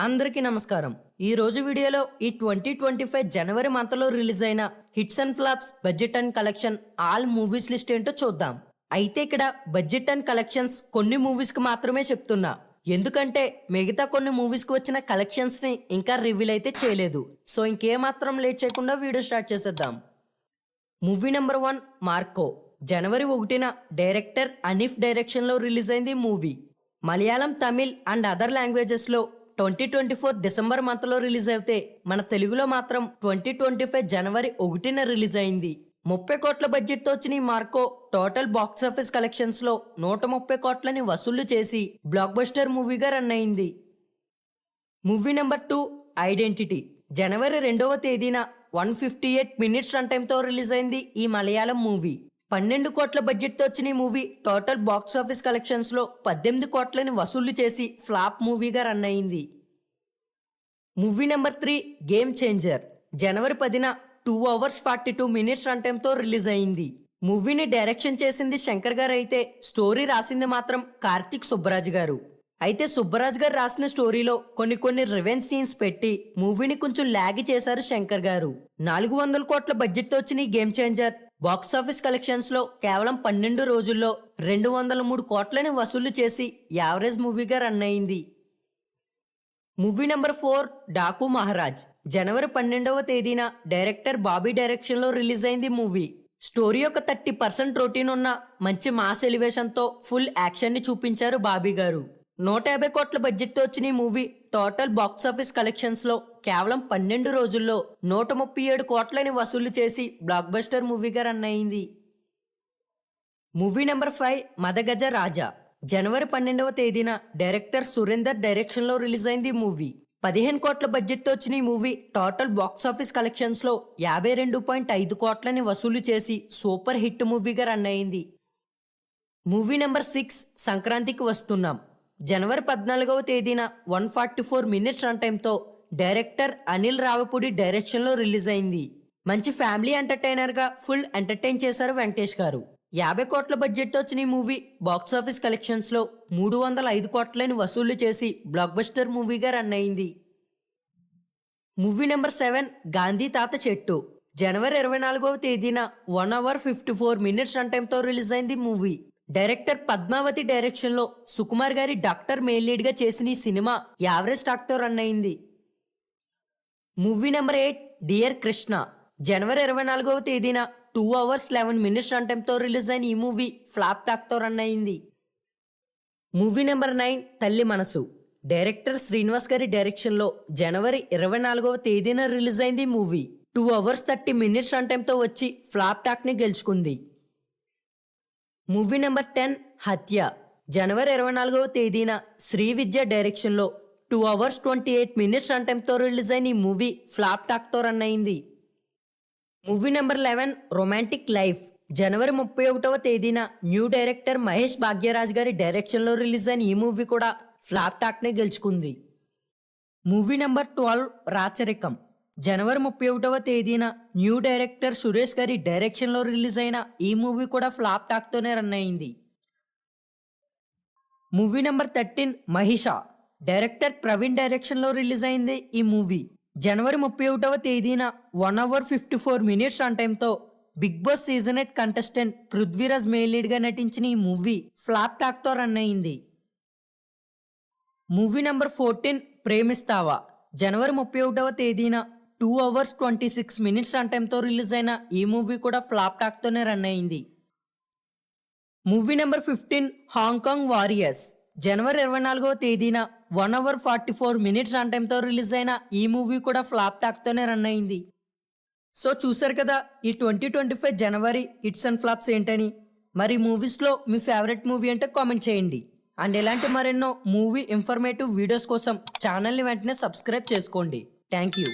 అందరికీ నమస్కారం. ఈ రోజు వీడియోలో ఈ 2025 జనవరి మంత్లో రిలీజ్ అయిన hits and flops budget and collection all movies list ఏంటో చూద్దాం. అయితే ఇక్కడ బడ్జెట్ అండ్ కలెక్షన్స్ కొన్ని మూవీస్కి మాత్రమే చెప్తున్నా, ఎందుకంటే మిగతా కొన్ని మూవీస్కి వచ్చిన కలెక్షన్స్ని ఇంకా రివీల్ అయితే చేయలేదు. సో ఇంకేమాత్రం లేట్ చేయకుండా వీడియో స్టార్ట్ చేసేద్దాం. Movie number 1 Marco. జనవరి 1న డైరెక్టర్ అనీఫ్ డైరెక్షన్లో రిలీజ్ అయింది movie. Malayalam, Tamil and other లాంగ్వేజెస్లో 2024 డిసెంబర్ మంత్లో రిలీజ్ అయితే మన తెలుగులో మాత్రం 2025 జనవరి 1న రిలీజ్ అయింది. 30 కోట్ల బడ్జెట్తో వచ్చిన ఈ మార్కో టోటల్ బాక్స్ ఆఫీస్ కలెక్షన్స్లో 130 కోట్లని వసూళ్లు చేసి బ్లాక్ బస్టర్ మూవీగా రన్ అయింది. Movie number 2 identity. జనవరి 2వ తేదీన 158 మినిట్స్ రన్ టైంతో రిలీజ్ అయింది ఈ మలయాళం మూవీ. 12 కోట్ల బడ్జెట్తో వచ్చిన ఈ మూవీ టోటల్ బాక్స్ ఆఫీస్ కలెక్షన్స్లో 18 కోట్లని వసూళ్లు చేసి ఫ్లాప్ మూవీగా రన్ అయింది. Movie number 3 game changer. జనవరి 10న 2 hours 42 minutes రన్ టైంతో రిలీజ్ అయింది. మూవీని డైరెక్షన్ చేసింది శంకర్ గారు అయితే స్టోరీ రాసింది మాత్రం కార్తిక్ సుబ్బరాజ్ గారు. అయితే సుబ్బరాజ్ గారు రాసిన స్టోరీలో కొన్ని రివెంజ్ సీన్స్ పెట్టి మూవీని కొంచెం లాగి చేశారు శంకర్ గారు. 400 కోట్ల బడ్జెట్తో వచ్చిన ఈ గేమ్ చేంజర్ బాక్స్ ఆఫీస్ కలెక్షన్స్లో కేవలం 12 రోజుల్లో 203 కోట్లని వసూలు చేసి యావరేజ్ మూవీగా రన్ అయింది. Movie number 4 Daaku Maharaj. జనవరి 12వ తేదీన డైరెక్టర్ బాబీ డైరెక్షన్లో రిలీజ్ అయింది మూవీ. స్టోరీ యొక్క 30% రొటీన్ ఉన్న మంచి మాస్ ఎలివేషన్తో ఫుల్ యాక్షన్ని చూపించారు బాబీ గారు. 150 కోట్ల బడ్జెట్తో వచ్చిన ఈ మూవీ టోటల్ బాక్స్ ఆఫీస్ కలెక్షన్స్లో కేవలం 12 రోజుల్లో 137 కోట్లని వసూలు చేసి బ్లాక్ బస్టర్ మూవీగా రన్ అయింది. మూవీ నెంబర్ 5 మదగజ రాజా. జనవరి 12వ తేదీన డైరెక్టర్ సురేందర్ డైరెక్షన్లో రిలీజ్ అయింది మూవీ. 15 కోట్ల బడ్జెట్తో వచ్చిన ఈ మూవీ టోటల్ బాక్స్ ఆఫీస్ కలెక్షన్స్లో 52.5 కోట్లని వసూలు చేసి సూపర్ హిట్ మూవీగా రన్ అయింది. మూవీ నెంబర్ 6 సంక్రాంతికి వస్తున్నాం. జనవరి 14వ తేదీన 144 minutes రన్ టైంతో డైరెక్టర్ అనిల్ రావిపూడి డైరెక్షన్లో రిలీజ్ అయింది. మంచి ఫ్యామిలీ ఎంటర్టైనర్గా ఫుల్ ఎంటర్టైన్ చేశారు వెంకటేష్ గారు. 50 కోట్ల బడ్జెట్తో వచ్చిన ఈ మూవీ బాక్స్ ఆఫీస్ కలెక్షన్స్లో 305 కోట్లని వసూలు చేసి బ్లాక్ బస్టర్ మూవీగా రన్ అయింది. Movie number 7 Gandhi Tatha Chettu. జనవరి 24వ తేదీన 1 hour 54 minutes రన్ టైంతో రిలీజ్ అయింది మూవీ. డైరెక్టర్ పద్మావతి డైరెక్షన్లో సుకుమార్ గారి డాక్టర్ మెయిన్ లీడ్గా చేసిన ఈ సినిమా యావరేజ్ టాక్తో రన్ అయింది. Movie number 8 dear Krishna. జనవరి 24వ తేదీన 2 hours 11 minutes రన్ టైంతో రిలీజ్ అయిన ఈ మూవీ ఫ్లాప్ టాక్తో రన్ అయింది. మూవీ నెంబర్ 9 తల్లి మనసు. డైరెక్టర్ శ్రీనివాస్ గారి డైరెక్షన్లో జనవరి 24వ తేదీన రిలీజ్ అయింది మూవీ. 2 hours 30 minutes రన్ టైంతో వచ్చి ఫ్లాప్ టాక్ని గెలుచుకుంది. మూవీ నెంబర్ 10 హత్య. జనవరి 24వ తేదీన శ్రీ విద్య డైరెక్షన్లో 2 hours 28 minutes రన్ టైంతో రిలీజ్ అయిన ఈ మూవీ ఫ్లాప్ టాక్తో రన్ అయింది. Movie number 11 romantic life. జనవరి 31వ తేదీన న్యూ డైరెక్టర్ మహేష్ భాగ్యరాజ్ గారి డైరెక్షన్లో రిలీజ్ అయిన ఈ మూవీ కూడా ఫ్లాప్ టాక్నే గెలుచుకుంది. మూవీ నెంబర్ 12 రాచరికం. జనవరి 31వ తేదీన న్యూ డైరెక్టర్ సురేష్ గారి డైరెక్షన్లో రిలీజ్ అయిన ఈ మూవీ కూడా ఫ్లాప్ టాక్తోనే రన్ అయింది. Movie number 13 Maheesh. Director Praveen డైరెక్షన్లో రిలీజ్ అయింది ఈ మూవీ. జనవరి 31వ తేదీన 1 hour 54 minutes రన్ టైంతో Bigg Boss season 8 contestant Prithviraj main లీడ్గా నటించిన ఈ మూవీ ఫ్లాప్ టాక్తో రన్ అయింది. Movie number 14 Premistava. జనవరి 31వ తేదీన 2 hours 26 minutes రన్ టైంతో రిలీజ్ అయిన ఈ మూవీ కూడా ఫ్లాప్ టాక్తోనే రన్ అయింది. Movie number 15 Hong Kong warriors. జనవరి 24వ తేదీన 1 hour 44 minutes రన్ టైంతో రిలీజ్ అయిన ఈ మూవీ కూడా ఫ్లాప్ టాక్తోనే రన్ అయింది. సో చూసారు కదా ఈ 2025 జనవరి హిట్స్ అండ్ ఫ్లాప్స్ ఏంటని. మరి మూవీస్లో మీ ఫేవరెట్ మూవీ అంటే కామెంట్ చేయండి. అండ్ ఇలాంటి మరెన్నో మూవీ ఇన్ఫర్మేటివ్ వీడియోస్ కోసం ఛానల్ని వెంటనే సబ్స్క్రైబ్ చేసుకోండి. Thank you.